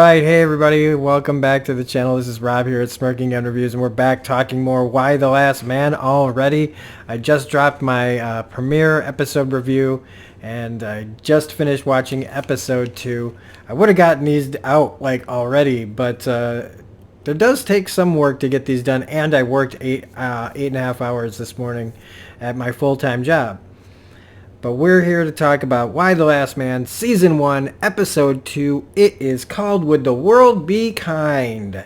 Alright, hey everybody, welcome back to the channel. This is Rob here at Smirking Gun Reviews, and we're back talking more Y the Last Man already. I just dropped my premiere episode review, and I just finished watching episode 2. I would have gotten these out already, but there does take some work to get these done, and I worked 8.5 hours this morning at my full-time job. But we're here to talk about Y the Last Man, Season 1, Episode 2. It is called Would the World Be Kind? I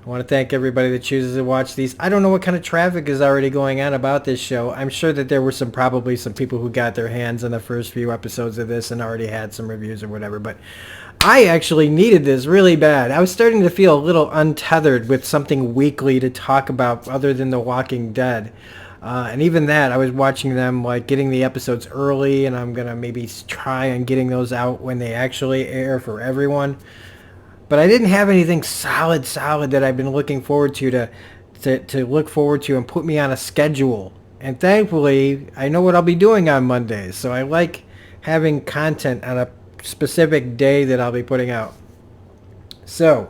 want to thank everybody that chooses to watch these. I don't know what kind of traffic is already going on about this show. I'm sure that there were probably some people who got their hands on the first few episodes of this and already had some reviews or whatever. But I actually needed this really bad. I was starting to feel a little untethered with something weekly to talk about other than The Walking Dead. And even that, I was watching them, getting the episodes early, and I'm going to maybe try on getting those out when they actually air for everyone. But I didn't have anything solid that I've been looking forward to look forward to and put me on a schedule. And thankfully, I know what I'll be doing on Mondays, so I like having content on a specific day that I'll be putting out. So,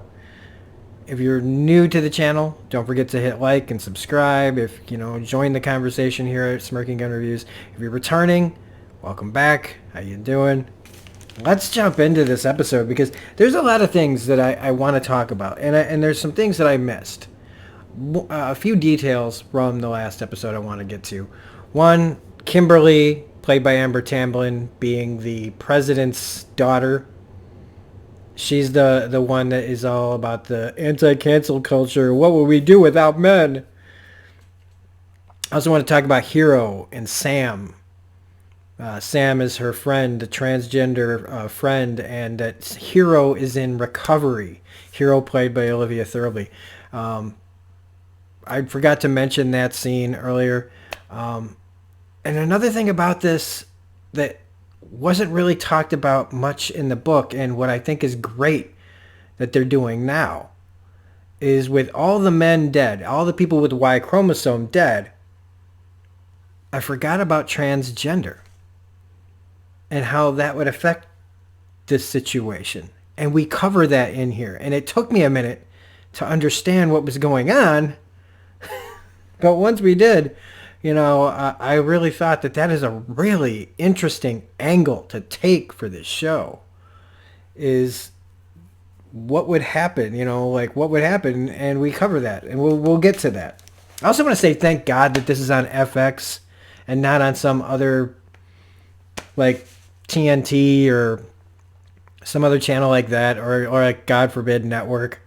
if you're new to the channel, don't forget to hit like and subscribe. Join the conversation here at Smirking Gun Reviews. If you're returning, welcome back. How you doing? Let's jump into this episode because there's a lot of things that I want to talk about, and there's some things that I missed. A few details from the last episode I want to get to. One, Kimberly, played by Amber Tamblyn, being the president's daughter. She's the one that is all about the anti-cancel culture. What would we do without men? I also want to talk about Hero and Sam. Sam is her friend, a transgender friend, and that Hero is in recovery. Hero played by Olivia Thirlby. I forgot to mention that scene earlier. And another thing about this that wasn't really talked about much in the book, and what I think is great that they're doing now, is with all the men dead, all the people with Y chromosome dead, I forgot about transgender and how that would affect this situation. And we cover that in here. And it took me a minute to understand what was going on. But once we did, I really thought that is a really interesting angle to take for this show. Is what would happen, what would happen, and we cover that, and we'll get to that. I also want to say thank God that this is on FX and not on some other, TNT or some other channel like that, or God forbid, network.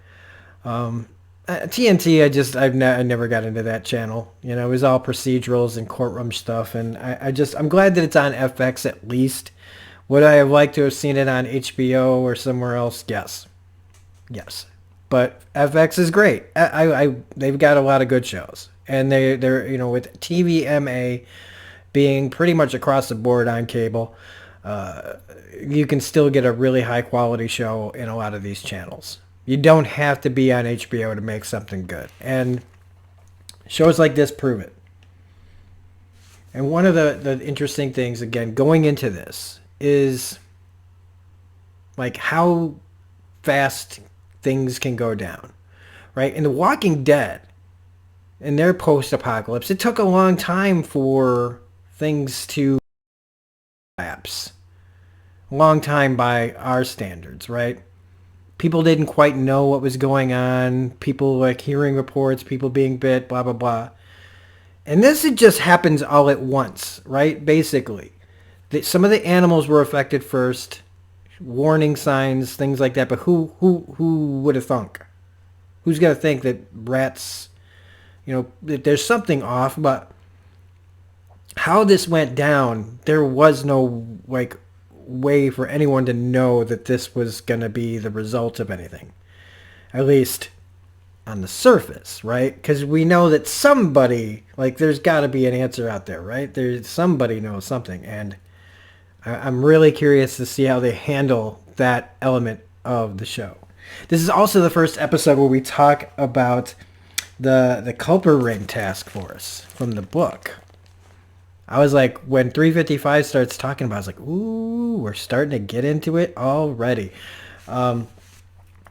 TNT, I never got into that channel. It was all procedurals and courtroom stuff, and I'm glad that it's on FX at least. Would I have liked to have seen it on HBO or somewhere else? Yes. But FX is great. They've got a lot of good shows, and they're with TVMA being pretty much across the board on cable, you can still get a really high quality show in a lot of these channels. You don't have to be on HBO to make something good. And shows like this prove it. And one of the interesting things, again, going into this is how fast things can go down. Right? In The Walking Dead, in their post-apocalypse, it took a long time for things to collapse. A long time by our standards, right? People didn't quite know what was going on. People hearing reports, people being bit, blah, blah, blah. And this, it just happens all at once, right? Basically. Some of the animals were affected first. Warning signs, things like that. But who would have thunk? Who's going to think that rats, that there's something off? But how this went down, there was no, way for anyone to know that this was going to be the result of anything. At least on the surface, right? Because we know that somebody, there's got to be an answer out there, right? Somebody knows something, and I'm really curious to see how they handle that element of the show. This is also the first episode where we talk about the Culper Ring Task Force from the book. I was when 355 starts talking about it, I was ooh, we're starting to get into it already.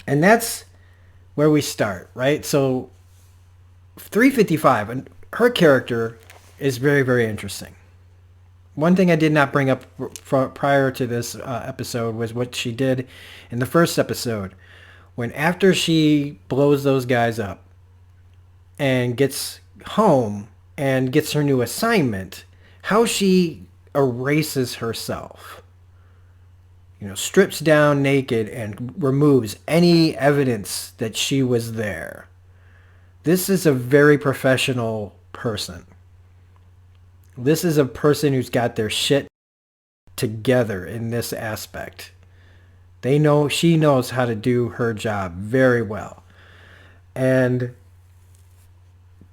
And that's where we start, right? So 355, and her character is very, very interesting. One thing I did not bring up prior to this episode was what she did in the first episode. When after she blows those guys up and gets home and gets her new assignment, how she erases herself. You know, strips down naked and removes any evidence that she was there. This is a very professional person. This is a person who's got their shit together in this aspect. She knows how to do her job very well. And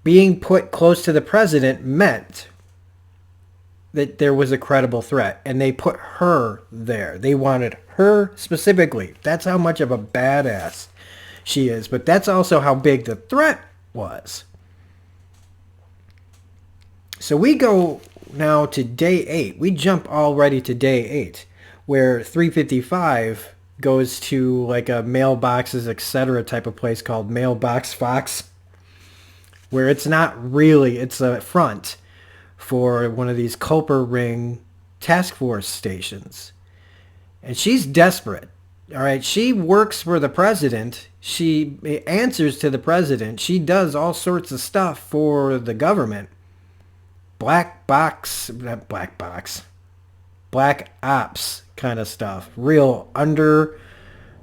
being put close to the president meant that there was a credible threat, and they put her there. They wanted her specifically. That's how much of a badass she is, but that's also how big the threat was. So we go now to day 8. We jump already to day 8, where 355 goes to like a mailboxes, etc. type of place called Mailbox Fox, where it's a front for one of these Culper Ring task force stations. And she's desperate. All right, she works for the president. She answers to the president. She does all sorts of stuff for the government. Black ops kind of stuff. Real under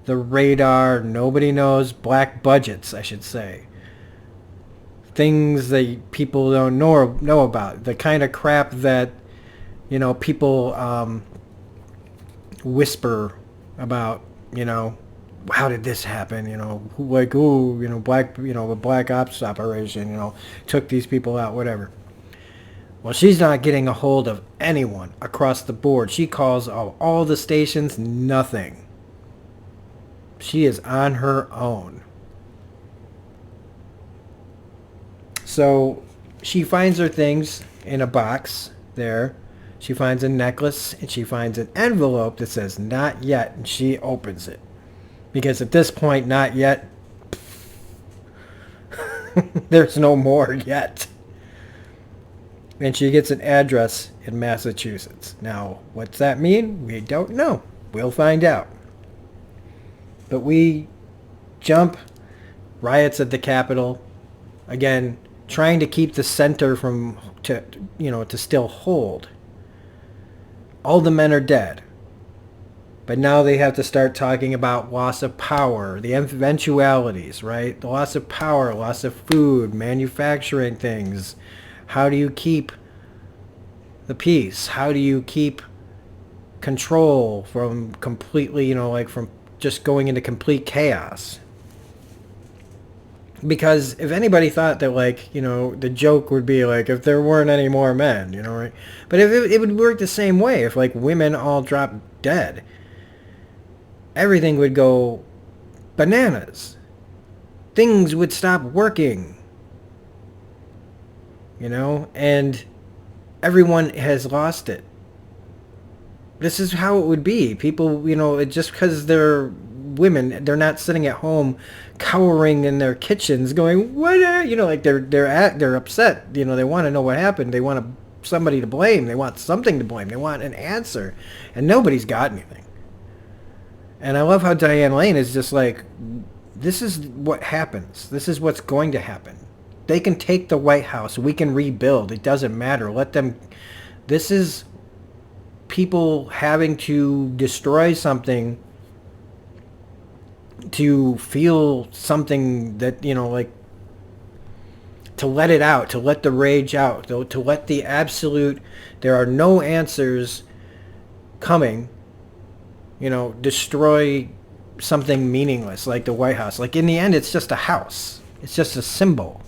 the radar, nobody knows, black budgets, I should say. Things that people don't know about. The kind of crap that, you know, people whisper about, you know, how did this happen? You know, a black ops operation, you know, took these people out, whatever. Well, she's not getting a hold of anyone across the board. She calls all the stations, nothing. She is on her own. So she finds her things in a box there. She finds a necklace and she finds an envelope that says not yet, and she opens it. Because at this point, not yet, there's no more yet. And she gets an address in Massachusetts. Now, what's that mean? We don't know. We'll find out. But we jump, riots at the Capitol. Again, trying to keep the center to still hold. All the men are dead. But now they have to start talking about loss of power, the eventualities, right? The loss of power, loss of food, manufacturing things. How do you keep the peace? How do you keep control from completely, from just going into complete chaos? Because if anybody thought that, the joke would be if there weren't any more men, right? But if it would work the same way, if women all dropped dead, everything would go bananas. Things would stop working. And everyone has lost it. This is how it would be. People, just because they're women, they're not sitting at home cowering in their kitchens going, what they're upset. They want to know what happened. They want somebody to blame. They want something to blame. They want an answer. And nobody's got anything. And I love how Diane Lane is just this is what happens. This is what's going to happen. They can take the White House. We can rebuild. It doesn't matter. Let them. This is people having to destroy something to feel something that, to let it out, to let the rage out, to let the absolute, there are no answers coming, destroy something meaningless like the White House. In the end, it's just a house. It's just a symbol.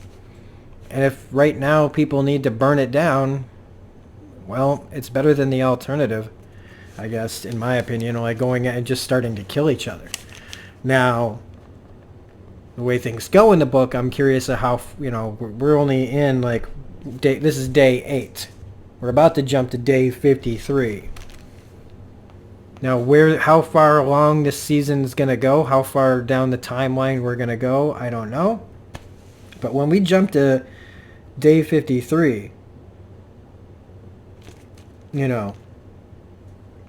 And if right now people need to burn it down, well, it's better than the alternative, I guess, in my opinion, going and just starting to kill each other. Now, the way things go in the book, I'm curious of how, we're only in, this is day 8. We're about to jump to day 53. Now, how far along this season is going to go, how far down the timeline we're going to go, I don't know. But when we jump to day 53,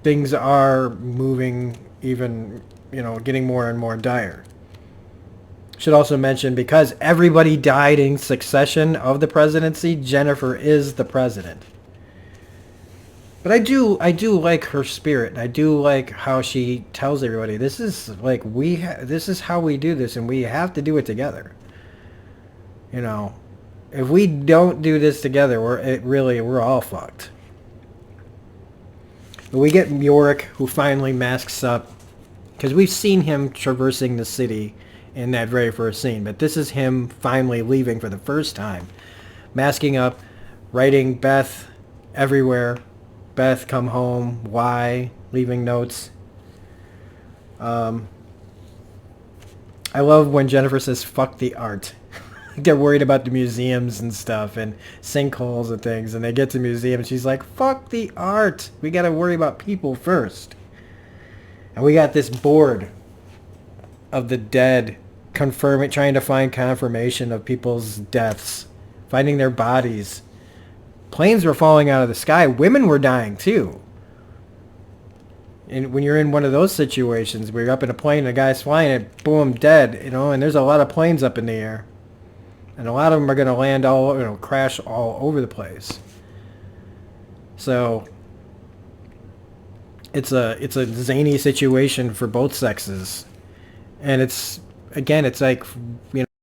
things are moving even, getting more and more dire. Should also mention, because everybody died in succession of the presidency, Jennifer is the president. But I do like her spirit. I do like how she tells everybody, this is like this is how we do this, and we have to do it together. If we don't do this together, we're all fucked. But we get Yorick, who finally masks up, because we've seen him traversing the city in that very first scene, but this is him finally leaving for the first time, masking up, writing Beth everywhere. Beth, come home. Why? Leaving notes. I love when Jennifer says, fuck the art. They're worried about the museums and stuff and sinkholes and things, and they get to the museum and she's like, fuck the art. We got to worry about people first. And we got this board of the dead trying to find confirmation of people's deaths, finding their bodies. Planes were falling out of the sky. Women were dying too. And when you're in one of those situations where you're up in a plane and a guy's flying it, boom, dead, and there's a lot of planes up in the air. And a lot of them are going to land crash all over the place. So it's a zany situation for both sexes. And it's like,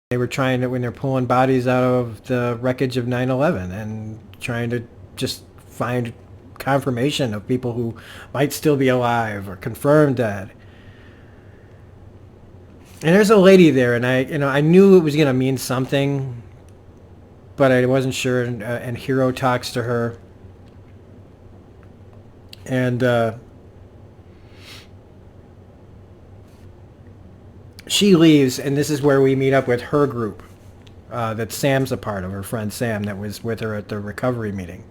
they were trying to, when they're pulling bodies out of the wreckage of 9/11 and trying to just find confirmation of people who might still be alive or confirmed dead. And there's a lady there, and I knew it was going to mean something, but I wasn't sure. And Hero talks to her, and she leaves, and this is where we meet up with her group that Sam's a part of, her friend Sam that was with her at the recovery meeting.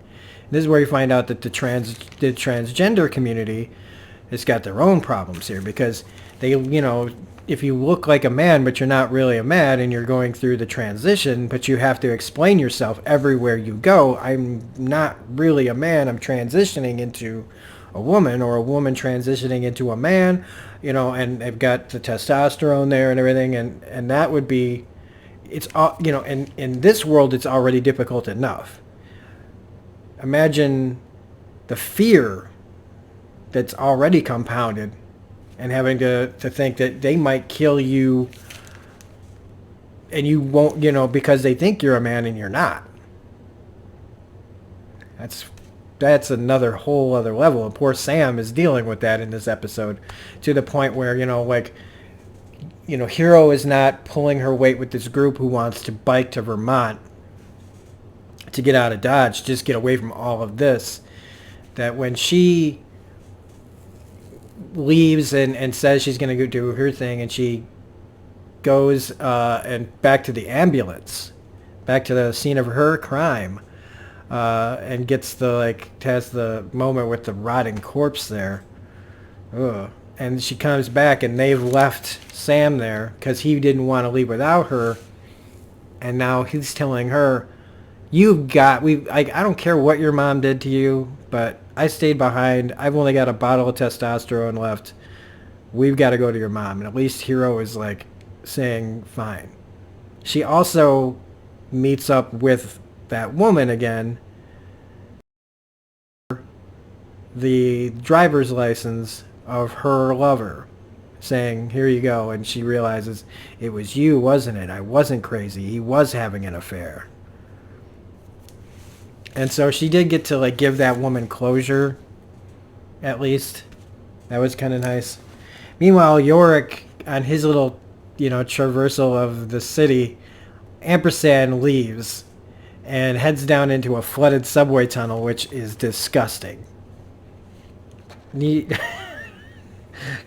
And this is where you find out that the transgender community has got their own problems here, because they, if you look like a man but you're not really a man and you're going through the transition, but you have to explain yourself everywhere you go, I'm not really a man, I'm transitioning into a woman, or a woman transitioning into a man, and they've got the testosterone there and everything, and that would be, it's all, in this world it's already difficult enough. Imagine the fear that's already compounded, and having to think that they might kill you and you won't, because they think you're a man and you're not. That's another whole other level. And poor Sam is dealing with that in this episode, to the point where, Hero is not pulling her weight with this group who wants to bike to Vermont to get out of Dodge, just get away from all of this. That when she leaves and says she's going to go do her thing, and she goes and back to the ambulance, back to the scene of her crime, and has the moment with the rotting corpse there. Ugh. And she comes back, and they've left Sam there because he didn't want to leave without her. And now he's telling her, I don't care what your mom did to you, but I stayed behind. I've only got a bottle of testosterone left. We've got to go to your mom. And at least Hero is saying fine. She also meets up with that woman again, the driver's license of her lover, saying, here you go. And she realizes, it was you, wasn't it? I wasn't crazy. He was having an affair. And so she did get to give that woman closure, at least. That was kind of nice. Meanwhile, Yorick, on his little, traversal of the city, ampersand leaves and heads down into a flooded subway tunnel, which is disgusting.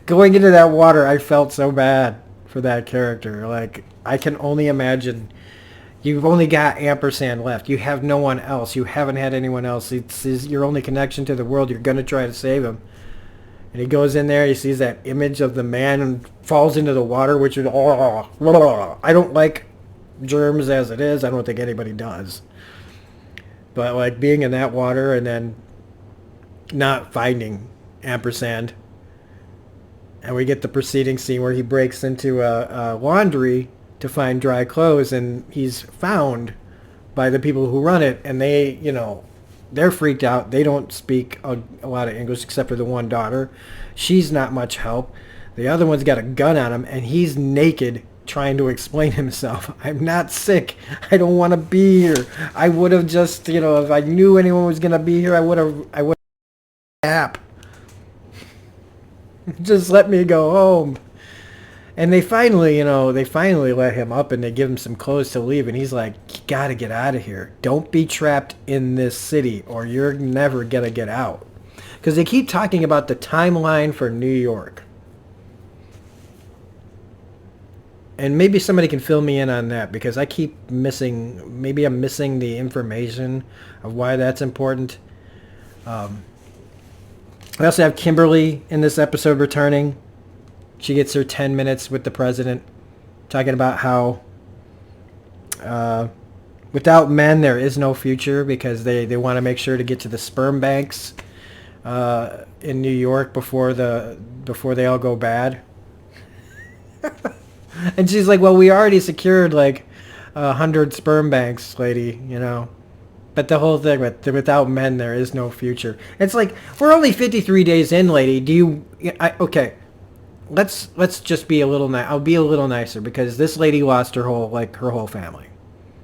Going into that water, I felt so bad for that character. I can only imagine. You've only got ampersand left. You have no one else. You haven't had anyone else. It's your only connection to the world. You're going to try to save him. And he goes in there, he sees that image of the man and falls into the water, which is, I don't like germs as it is. I don't think anybody does. But like being in that water and then not finding ampersand. And we get the preceding scene where he breaks into a laundry to find dry clothes, and he's found by the people who run it, and they, they're freaked out. They don't speak a lot of English except for the one daughter. She's not much help. The other one's got a gun on him, and he's naked trying to explain himself. I'm not sick. I don't want to be here. I would have just, if I knew anyone was going to be here, I would have app. Just let me go home. And they finally let him up and they give him some clothes to leave. And he's like, you got to get out of here. Don't be trapped in this city or you're never going to get out. Because they keep talking about the timeline for New York. And maybe somebody can fill me in on that because I keep maybe I'm missing the information of why that's important. We also have Kimberly in this episode returning. She gets her 10 minutes with the president, talking about how without men there is no future because they want to make sure to get to the sperm banks in New York before they all go bad. And she's like, well, we already secured like 100 sperm banks, lady, But the whole thing without men, there is no future. It's like, we're only 53 days in, lady. Okay, let's just be a little I'll be a little nicer because this lady lost her whole family.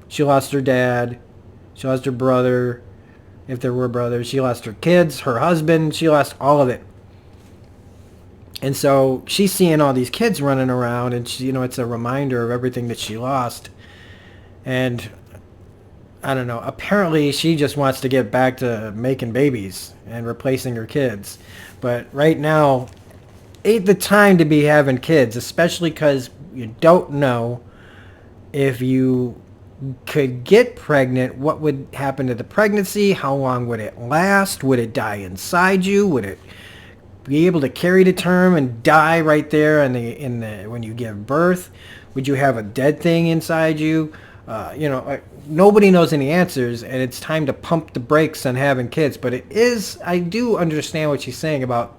She lost her dad. She lost her brother, if there were brothers. She lost her kids, her husband. She lost all of it. And so she's seeing all these kids running around, and she, it's a reminder of everything that she lost. And I don't know. Apparently, she just wants to get back to making babies and replacing her kids. But right now, ain't the time to be having kids, especially because you don't know if you could get pregnant. What would happen to the pregnancy? How long would it last? Would it die inside you? Would it be able to carry to term and die right there when you give birth? Would you have a dead thing inside you? Nobody knows any answers, and it's time to pump the brakes on having kids. But I do understand what she's saying about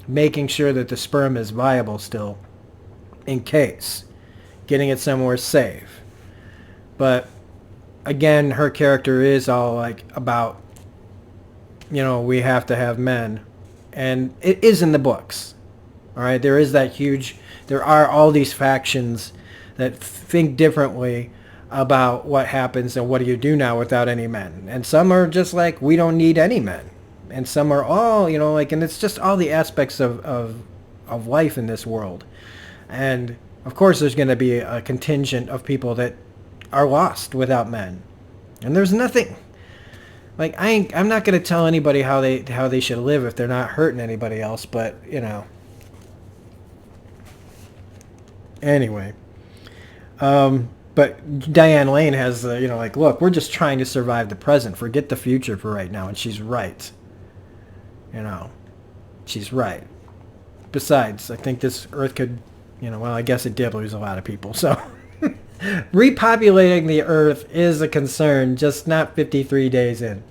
making sure that the sperm is viable still, in case, getting it somewhere safe. But again, her character is all like about, we have to have men, and it is in the books. All right, there are all these factions that think differently about what happens and what do you do now without any men. And some are just like, we don't need any men. And some are all, and it's just all the aspects of life in this world. And of course there's going to be a contingent of people that are lost without men. And there's nothing, like, I'm not going to tell anybody how they should live if they're not hurting anybody else, but, Anyway. But Diane Lane has, look, we're just trying to survive the present. Forget the future for right now. And she's right. She's right. Besides, I think this Earth could, I guess it did lose a lot of people. So repopulating the Earth is a concern, just not 53 days in.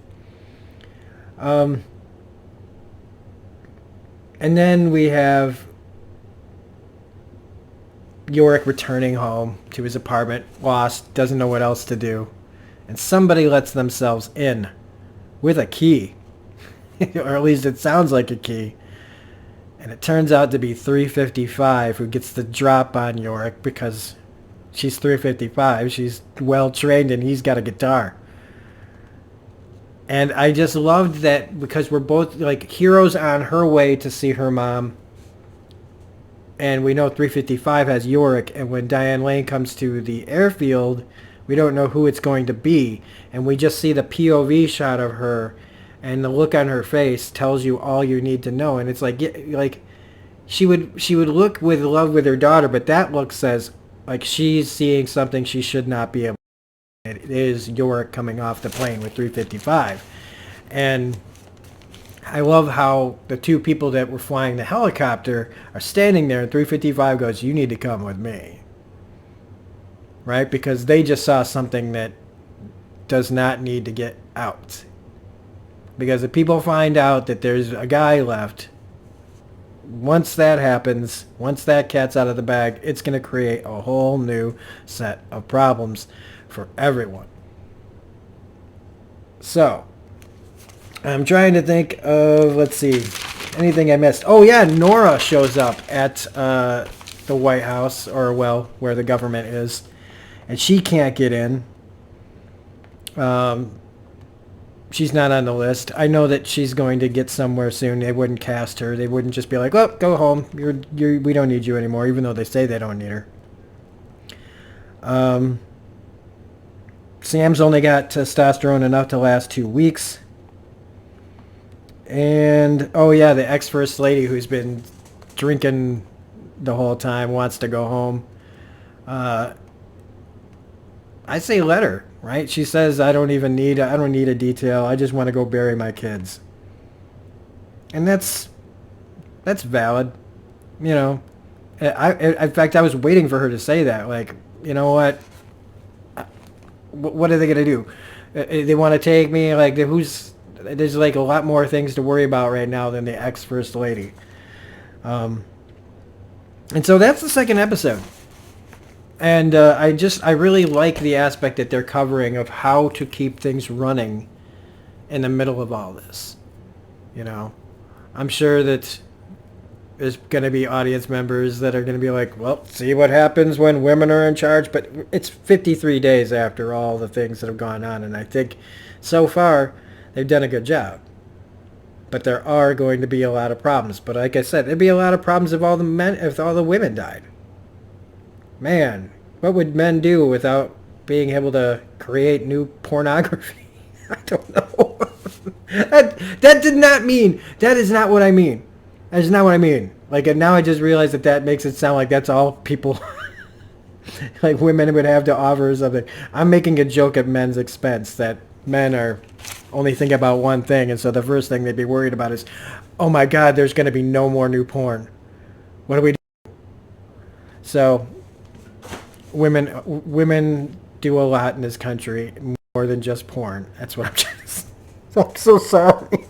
And then we have Yorick returning home to his apartment, lost, doesn't know what else to do. And somebody lets themselves in with a key. Or at least it sounds like a key. And it turns out to be 355 who gets the drop on Yorick because she's 355. She's well trained and he's got a guitar. And I just loved that because we're both like heroes on her way to see her mom. And we know 355 has Yorick, and when Diane Lane comes to the airfield, we don't know who it's going to be. And we just see the POV shot of her, and the look on her face tells you all you need to know. And it's like she would look with love with her daughter, but that look says like she's seeing something she should not be able to. It is Yorick coming off the plane with 355. And I love how the two people that were flying the helicopter are standing there, and 355 goes, "You need to come with me." Right? Because they just saw something that does not need to get out. Because if people find out that there's a guy left, once that happens, once that cat's out of the bag, it's going to create a whole new set of problems for everyone. So, I'm trying to think of, let's see, anything I missed. Oh yeah, Nora shows up at the White House, or well, where the government is, and she can't get in. She's not on the list. I know that she's going to get somewhere soon. They wouldn't cast her. They wouldn't just be like, "Oh, go home. We don't need you anymore," even though they say they don't need her. Sam's only got testosterone enough to last 2 weeks. And, oh yeah, the ex-first lady who's been drinking the whole time wants to go home. I say let her, right? She says, I don't need a detail. I just want to go bury my kids. And that's valid. You know, in fact, I was waiting for her to say that. Like, you know what? What are they going to do? They want to take me? Like, there's like a lot more things to worry about right now than the ex-first lady. And so that's the second episode. And I really like the aspect that they're covering of how to keep things running in the middle of all this. You know, I'm sure that there's going to be audience members that are going to be like, well, see what happens when women are in charge. But it's 53 days after all the things that have gone on. And I think so far they've done a good job. But there are going to be a lot of problems. But like I said, there'd be a lot of problems if all the women died. Man, what would men do without being able to create new pornography? I don't know. That did not mean, that is not what I mean. That is not what I mean. Like, and now I just realized that makes it sound like that's all people, like women would have to offer or something. I'm making a joke at men's expense that men are only thinking about one thing, and so the first thing they'd be worried about is, oh my God, there's going to be no more new porn. What do we do? So, women do a lot in this country, more than just porn. That's what I'm trying to say. I'm so sorry.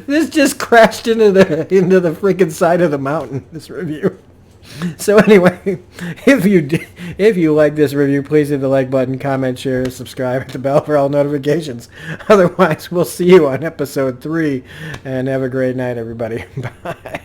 This just crashed into the freaking side of the mountain, this review. So anyway, if you like this review, please hit the like button, comment, share, subscribe, hit the bell for all notifications. Otherwise, we'll see you on episode 3, and have a great night, everybody. Bye.